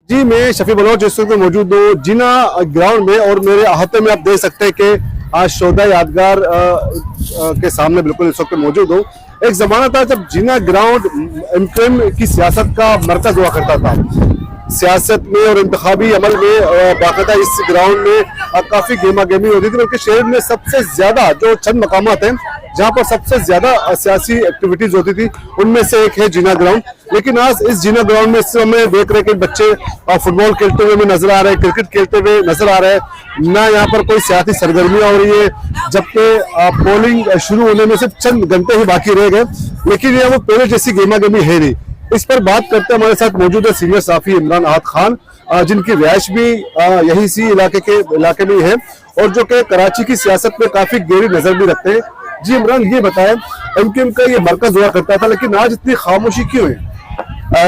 जी, मैं शफी बलोच इस वक्त मौजूद हूँ जिना ग्राउंड में और मेरे अहाते में आप देख सकते हैं कि आज शोधा यादगार के सामने बिल्कुल इस वक्त मौजूद हूँ। एक जमाना था जब जिना ग्राउंड एमक्यूएम की सियासत का मरकज हुआ करता था। सियासत में और इंतखाबी अमल में बाकायदा इस ग्राउंड में काफी गेमा गेमी होती थी, बल्कि शहर में सबसे ज्यादा जो चंद मकामात हैं जहाँ पर सबसे ज्यादा सियासी एक्टिविटीज होती थी उनमें से एक है जिना ग्राउंड। लेकिन आज इस जिना ग्राउंड में इस समय देख रहे हैं कि बच्चे फुटबॉल खेलते हुए भी नजर आ रहे हैं, क्रिकेट खेलते हुए नजर आ रहे हैं, ना यहाँ पर कोई सियासी सरगर्मियां हो रही है, जबकि पोलिंग शुरू होने में सिर्फ चंद घंटे ही बाकी रह गए, लेकिन ये वो पहले जैसी गेमा गेमी है नहीं। इस पर बात करते हमारे साथ मौजूद है सीनियर साफी इमरान अहद खान, जिनकी रिहायश भी यही सी इलाके में है और जो कि कराची की सियासत में काफी गहरी नजर भी रखते हैं। जी इमरान, ये बताएं, एमक्यूएम का ये मरकज हुआ करता था, लेकिन आज इतनी खामोशी क्यों है?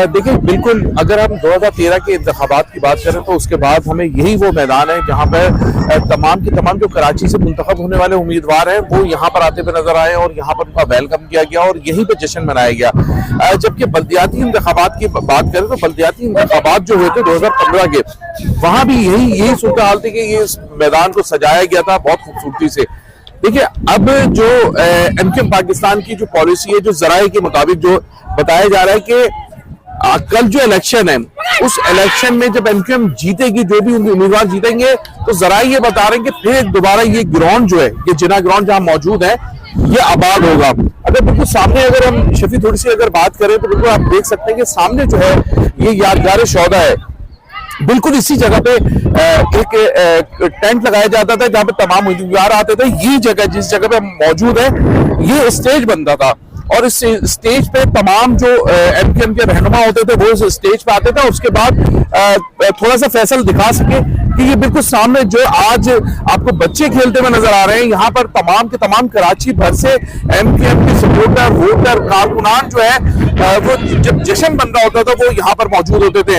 देखिए, बिल्कुल अगर हम 2013 के इंतखाबात की बात करें तो उसके बाद हमें यही वो मैदान है जहां पर तमाम के तमाम जो कराची से मुंतखब होने वाले उम्मीदवार हैं वो यहाँ पर आते हुए नजर आए और यहाँ पर उनका वेलकम किया गया और यहीं पे जश्न मनाया गया। जबकि बल्दियाती इंतखाबात की बात करें तो बल्दियाती इंतखाबात जो हुए थे 2015 के, वहां भी यही सूरत हाल थी कि ये इस मैदान को सजाया गया था बहुत खूबसूरती से। देखिए, अब जो एमक्यूएम पाकिस्तान की जो पॉलिसी है, जो जराये के मुताबिक जो बताया जा रहा है कि कल जो इलेक्शन है उस इलेक्शन में जब एमक्यूएम जीतेगी, जो भी उम्मीदवार जीतेंगे, तो जरा ये बता रहे हैं कि फिर दोबारा ये ग्राउंड जो है, ये जिना ग्राउंड जहां मौजूद है, ये आबाद होगा। अगर बिल्कुल सामने अगर हम शफी थोड़ी सी अगर बात करें तो बिल्कुल आप देख सकते हैं कि सामने जो है ये यादगार शौदा है। बिल्कुल इसी जगह पे एक टेंट लगाया जाता था जहां पे तमाम उम्मीदवार आते थे। ये जगह जिस जगह पे मौजूद है, ये स्टेज बनता था और इस स्टेज पे तमाम जो एमक्यूएम के रहनुमा होते थे वो इस स्टेज पे आते थे। उसके बाद थोड़ा सा फैसल दिखा सके कि ये बिल्कुल सामने जो आज आपको बच्चे खेलते हुए नजर आ रहे हैं, यहाँ पर तमाम के तमाम कराची भर से एमक्यूएम के सपोर्टर, वोटर, कारकुनान जो है वो जब जश्न बन रहा होता था वो यहाँ पर मौजूद होते थे।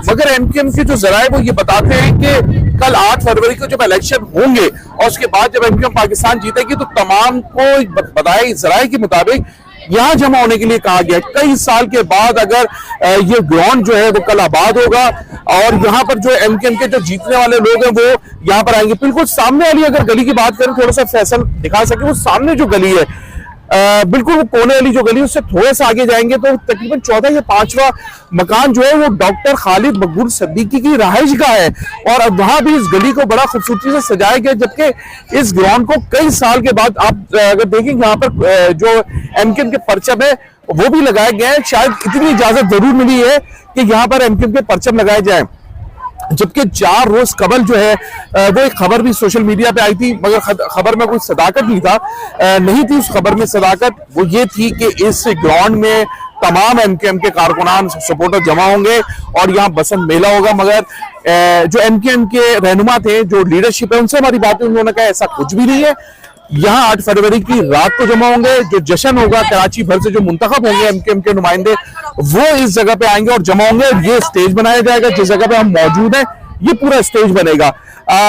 मगर एमक्यूएम के जो जराये वो ये बताते हैं कि कल 8 फरवरी को जब इलेक्शन होंगे और उसके बाद जब एमक्यूएम पाकिस्तान जीतेगी तो तमाम को बताए जराये के मुताबिक यहाँ जमा होने के लिए कहा गया। कई साल के बाद अगर ये ग्राउंड जो है वो कल आबाद होगा और यहाँ पर जो एमक्यूएम के जो जीतने वाले लोग हैं वो यहाँ पर आएंगे। बिल्कुल सामने वाली अगर गली की बात करें, थोड़ा सा फैसल दिखा सके, वो सामने जो गली है बिल्कुल वो कोने वाली जो गली, उससे थोड़ा सा आगे जाएंगे तो तकरीबन 14 या 5वां मकान जो है वो डॉक्टर खालिद मकबूल सिद्दीकी की रहायश का है और वहां भी इस गली को बड़ा खूबसूरती से सजाया गया। जबकि इस ग्राउंड को कई साल के बाद आप अगर देखेंगे यहाँ पर जो एमक्यूएम के परचम है वो भी लगाया गया है। शायद इतनी इजाजत जरूर मिली है कि यहाँ पर एमक्यूएम के परचम लगाए जाए। जबकि 4 रोज कबल जो है वो एक खबर भी सोशल मीडिया पे आई थी, मगर खबर में कोई सदाकत नहीं थी। उस खबर में सदाकत वो ये थी कि इस ग्राउंड में तमाम एमक्यूएम के कारकुनान सपोर्टर जमा होंगे और यहाँ बसंत मेला होगा। मगर जो एमक्यूएम के रहनुमा थे, जो लीडरशिप है, उनसे हमारी बात हुई, उन्होंने कहा ऐसा कुछ भी नहीं है। यहाँ 8 फरवरी की रात को जमा होंगे, जो जश्न होगा कराची भर से जो मुंतखब होंगे एमक्यूएम के नुमाइंदे वो इस जगह पे आएंगे और जमा होंगे। ये स्टेज बनाया जाएगा जिस जगह पे हम मौजूद हैं, ये पूरा स्टेज बनेगा।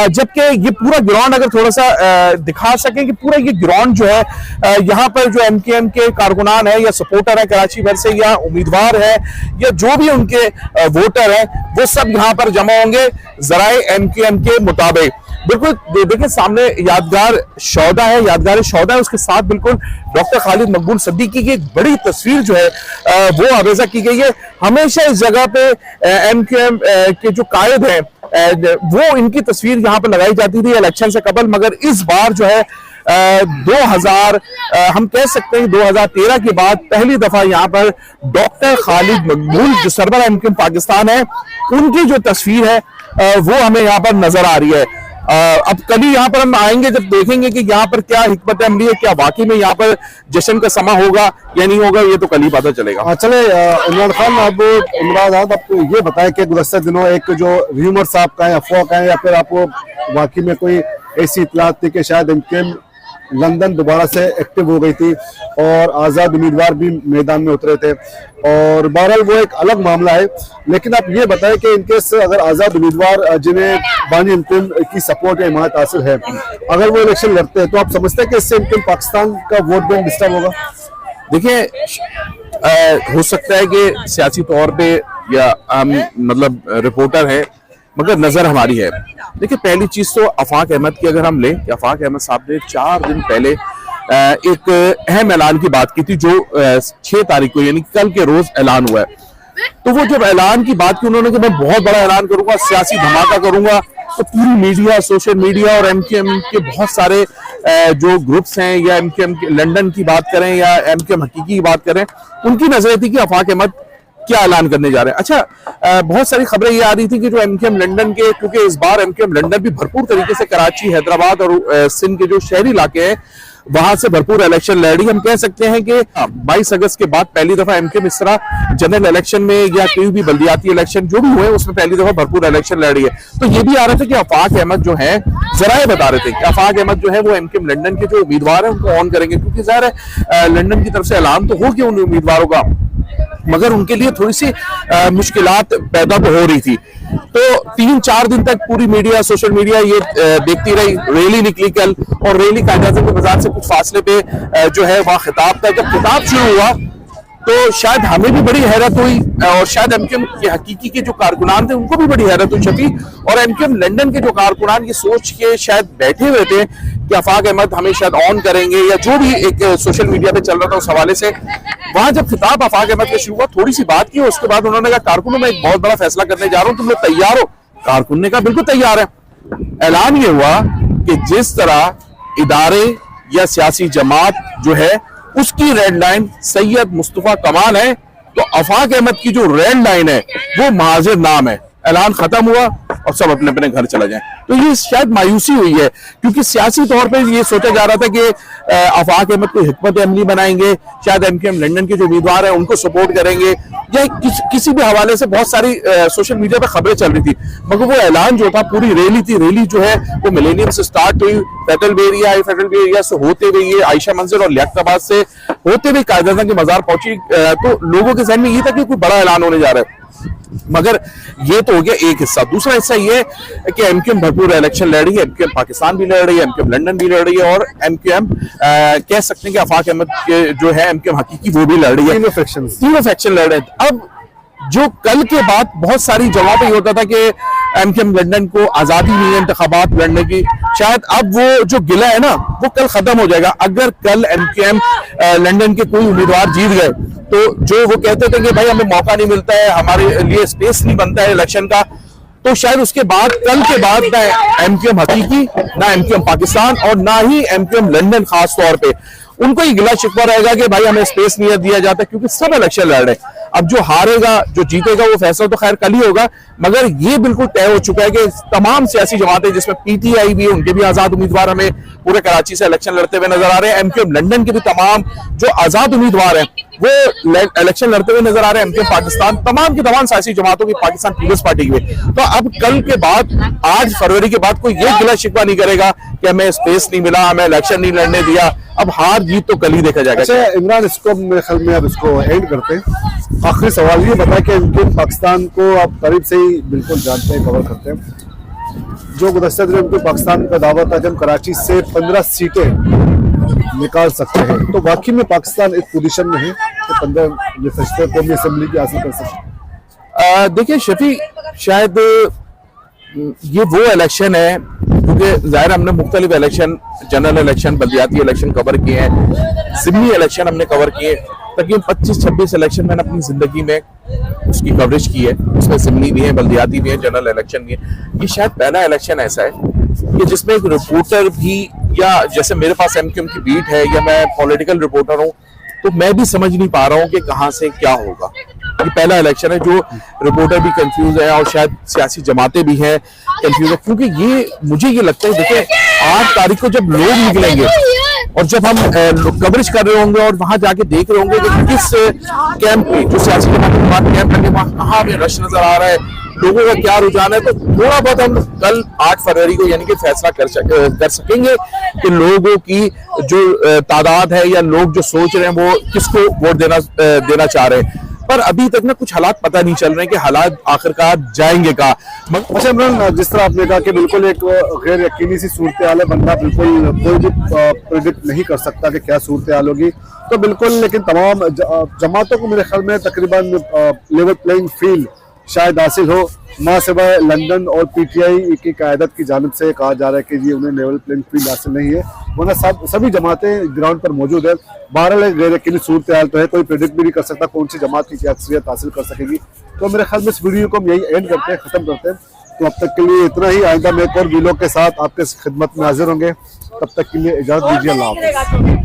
जबकि ये पूरा ग्राउंड अगर थोड़ा सा दिखा सकें कि पूरा ये ग्राउंड जो है यहाँ पर जो एमक्यूएम के कारकुनान है या सपोर्टर है कराची भर से या उम्मीदवार है या जो भी उनके वोटर है वो सब यहाँ पर जमा होंगे जराए एमक्यूएम के मुताबिक। बिल्कुल देखिए, सामने यादगार शौदा है, उसके साथ बिल्कुल डॉक्टर खालिद मकबूल सिद्दीकी की एक बड़ी तस्वीर जो है वो आवेजा की गई है। हमेशा इस जगह पे एमक्यूएम के जो कायद हैं वो इनकी तस्वीर यहाँ पर लगाई जाती थी इलेक्शन से कबल, मगर इस बार जो है 2000 हम कह सकते हैं 2013 के बाद पहली दफा यहाँ पर डॉक्टर खालिद मकबूल जो सरबराह एमक्यूएम पाकिस्तान है उनकी जो तस्वीर है वो हमें यहाँ पर नजर आ रही है। अब कल ही यहाँ पर हम आएंगे जब देखेंगे कि यहाँ पर क्या हिकमत अमली है, क्या वाकई में यहाँ पर जश्न का समा होगा या नहीं होगा, ये तो कल ही पता चलेगा। चले इमरान खान, अब इमरान आपको ये बताएं कि गुज़श्ता दिनों एक जो र्यूमर्स आपका है, अफवाह का है, या फिर आपको वाकई में कोई ऐसी इत्तलात थी कि शायद एमक्यूएम लंदन दोबारा से एक्टिव हो गई थी और आज़ाद उम्मीदवार भी मैदान में उतरे थे, और बहरहाल वो एक अलग मामला है। लेकिन आप ये बताएं कि इनकेस अगर आज़ाद उम्मीदवार जिन्हें बानी एमक्यूएम की सपोर्ट या हिमायत हासिल है, अगर वो इलेक्शन लड़ते हैं तो आप समझते हैं कि इससे एमक्यूएम पाकिस्तान का वोट बैंक डिस्टर्ब होगा? देखिए, हो सकता है कि सियासी तौर पे या हम मतलब रिपोर्टर हैं, मगर नजर हमारी है। देखिए, पहली चीज तो आफाक अहमद की अगर हम लें, कि आफाक अहमद साहब ने 4 दिन पहले एक अहम ऐलान की बात की थी, जो 6 तारीख को यानी कल के रोज ऐलान हुआ है। तो वो जब ऐलान की बात की उन्होंने कि मैं बहुत बड़ा ऐलान करूंगा, सियासी धमाका करूंगा, तो पूरी मीडिया, सोशल मीडिया और एमक्यूएम के बहुत सारे जो ग्रुप्स हैं, या एमक्यूएम लंदन की बात करें या एमक्यूएम हकीकी की बात करें, उनकी नजर थी कि आफाक अहमद क्या ऐलान करने जा रहे हैं। अच्छा, बहुत सारी खबरें ये आ रही थी कि जो एमक्यूएम लंदन के, क्योंकि इस बार एमक्यूएम लंदन भी भरपूर तरीके से कराची, हैदराबाद और सिंध के जो शहरी इलाके हैं वहां से भरपूर इलेक्शन लड़ रही। हम कह सकते हैं कि 22 अगस्त के बाद पहली दफा एमक्यूएम इस तरह जनरल इलेक्शन में या कोई भी बल्दियाती इलेक्शन जो भी हुए उसमें पहली दफा भरपूर इलेक्शन लड़ रही है। तो ये भी आ रहा था कि आफाक अहमद जो है, जराए बता रहे थे कि आफाक अहमद जो है वो एमक्यूएम लंदन के जो उम्मीदवार है उनको ऑन करेंगे, क्योंकि जाहिर है लंदन की तरफ से ऐलान तो हो गया उन उम्मीदवारों का, मगर उनके लिए थोड़ी सी मुश्किलात पैदा तो हो रही थी। तो 3-4 दिन तक पूरी मीडिया, सोशल मीडिया ये देखती रही। रैली निकली कल, और रैली कायद-ए-आज़म के बाजार से कुछ फासले पे जो है वहां खिताब था। जब खिताब शुरू हुआ तो शायद हमें भी बड़ी हैरत हुई, और शायद एमक्यूएम के हकीकी के जो कारकुनान थे उनको भी बड़ी हैरत हुई शफी, और एमक्यूएम लंदन के जो कारकुनान ये सोच के शायद बैठे हुए थे कि आफाक अहमद हमें शायद ऑन करेंगे, या जो भी एक सोशल मीडिया पे चल रहा था उस हवाले से। वहां जब खिताब आफाक अहमद के शुरू हुआ, थोड़ी सी बात की, उसके बाद उन्होंने कहा कारकुनों में एक बहुत बड़ा फैसला करने जा रहा हूं, तुम लोग तैयार हो? कारकुन ने कहा बिल्कुल तैयार है। ऐलान ये हुआ कि जिस तरह इदारे या सियासी जमात जो है उसकी रेड लाइन सैयद मुस्तफा कमाल है, तो आफाक अहमद की जो रेड लाइन है वो महाजिर नाम है। ऐलान खत्म हुआ और सब अपने अपने घर चला जाए। तो ये शायद मायूसी हुई है, क्योंकि सियासी तौर पे ये सोचा जा रहा था कि आफाक अहमद को हिकमत अमली बनाएंगे, शायद एमक्यूएम लंदन के जो उम्मीदवार हैं उनको सपोर्ट करेंगे, या किसी भी हवाले से बहुत सारी सोशल मीडिया पे खबरें चल रही थी। मगर वो ऐलान जो था, पूरी रैली थी, रैली जो है वो मिलेनियम से स्टार्ट हुई, फेडरल एरिया से होते हुए ये आयशा मंजिल और लियाकताबाद से होते हुए कायद-ए-आज़म के मजार पहुंची। तो लोगों के जहन में ये था कि कोई बड़ा ऐलान होने जा रहा है। मगर ये तो हो गया एक हिस्सा। दूसरा हिस्सा ये है कि एमक्यूएम भरपूर इलेक्शन लड़ रही है, एमक्यूएम पाकिस्तान भी लड़ रही है, एमक्यूएम लंदन भी लड़ रही है, और एमक्यूएम कह सकते हैं कि आफाक अहमद के जो है एमक्यूएम हकीकी वो भी लड़ रही है। तीनों फैक्शन लड़ रहे हैं। अब जो कल के बाद बहुत सारी जगहों पे ये होता था कि एमक्यूएम लंदन को आजादी नहीं है इंतखाबात लड़ने की, शायद अब वो जो गिला है ना वो कल खत्म हो जाएगा। अगर कल एमक्यूएम लंदन के कोई उम्मीदवार जीत गए, तो जो वो कहते थे कि भाई हमें मौका नहीं मिलता है, हमारे लिए स्पेस नहीं बनता है इलेक्शन का, तो शायद उसके बाद, कल के बाद, ना एमक्यूएम हकीकी, ना एमक्यूएम पाकिस्तान और ना ही एमक्यूएम लंदन खास तौर पे उनको ही गिला शिकवा रहेगा कि भाई हमें स्पेस नहीं दिया जाता, क्योंकि सब इलेक्शन लड़ रहे हैं। अब जो हारेगा, जो जीतेगा, वो फैसला तो खैर कल ही होगा, मगर ये बिल्कुल तय हो चुका है कि तमाम सियासी जमातें, जिसमें पीटीआई भी है, उनके भी आजाद उम्मीदवार हमें पूरे कराची से इलेक्शन लड़ते हुए नजर आ रहे हैं। एमक्यूएम लंदन के भी तमाम जो आजाद उम्मीदवार हैं वो इलेक्शन लड़ते हुए नजर आ रहे हैं। एमक्यूएम पाकिस्तान, तमाम की तमाम सियासी जमातों की, पाकिस्तान पीपल्स पार्टी की। तो अब कल के बाद, 8 फरवरी के बाद कोई ये गिला शिकवा नहीं करेगा कि हमें स्पेस नहीं मिला, हमें इलेक्शन नहीं लड़ने दिया। अब हार जीत तो कल ही देखा जाएगा। अच्छा इमरान, इसको मेरे ख्याल में अब इसको एंड करते हैं। आखिरी सवाल ये बता कि एमक्यूएम पाकिस्तान को आप करीब से ही बिल्कुल जानते हैं, कवर करते हैं। जो गुज़श्ता दिन एमक्यूएम पाकिस्तान का दावा था कि हम कराची से 15 सीटें निकाल सकते हैं, तो वाकई में पाकिस्तान एक पोजीशन में है कि 15 नशस्तें कौमी असम्बली की हासिल कर सकते? देखिए शफी, शायद ये वो इलेक्शन है, क्योंकि जाहिर हमने मुख्तलिफ इलेक्शन, जनरल इलेक्शन, बल्दियाती इलेक्शन कवर किए हैं, ज़िमनी इलेक्शन हमने कवर किए, तकरीबन 25-26 इलेक्शन मैंने अपनी जिंदगी में उसकी कवरेज की है। उसमें ज़िमनी भी है, बल्दियाती भी है, जनरल इलेक्शन भी है। ये शायद पहला इलेक्शन ऐसा है कि जिसमें एक रिपोर्टर भी, या जैसे मेरे पास एमक्यूएम की बीट है या मैं पॉलिटिकल रिपोर्टर हूँ, तो मैं भी समझ नहीं पा रहा हूँ कि कहाँ से क्या होगा। ये पहला इलेक्शन है जो रिपोर्टर भी कंफ्यूज है और शायद सियासी जमातें भी हैं कंफ्यूज है, क्योंकि ये मुझे ये लगता है, देखिए 8 तारीख को जब लोग निकलेंगे और जब हम कवरेज कर रहे होंगे और वहां जाके देख रहे होंगे कि किस कैंप में, जो सियासी जमातों के बाद कैंप लगे, वहां कहाँ हमें रश नजर आ रहा है, लोगों का क्या रुझान है, तो थोड़ा बहुत हम कल 8 फरवरी को यानी कि फैसला कर सकेंगे कि लोगों की जो तादाद है या लोग जो सोच रहे हैं वो किसको वोट देना चाह रहे हैं। पर अभी तक ना कुछ हालात पता नहीं चल रहे कि हालात आखिरकार जाएंगे कहाँ। अच्छा इमरान, जिस तरह आपने कहा कि बिल्कुल एक गैर यकीनी सी सूरत हाल है, बंदा बिल्कुल कोई भी प्रेडिक्ट नहीं कर सकता कि क्या सूरत हाल होगी, तो बिल्कुल लेकिन तमाम जमातों को मेरे ख्याल में तकरीबन लेवल प्लेइंग फील्ड शायद हासिल हो। मां सिवाय लंदन और पीटीआई की क़यादत की जानिब से कहा जा रहा है कि जी उन्हें लेवल प्लेइंग फील्ड हासिल नहीं है, वरना सभी जमातें ग्राउंड पर मौजूद है। बहरहाल गैर यकीनी सूरत हाल तो है, कोई प्रेडिक्ट भी नहीं कर सकता कौन सी जमात की अक्सरियत हासिल कर सकेगी। तो मेरे ख्याल में इस वीडियो को हम यही एंड करते हैं, खत्म करते हैं। तो अब तक के लिए इतना ही। आइंदा मैं एक और वीडियो के साथ आपके खिदमत में हाजिर होंगे, तब तक के लिए इजाजत दीजिए। अल्लाह हाफ़िज़।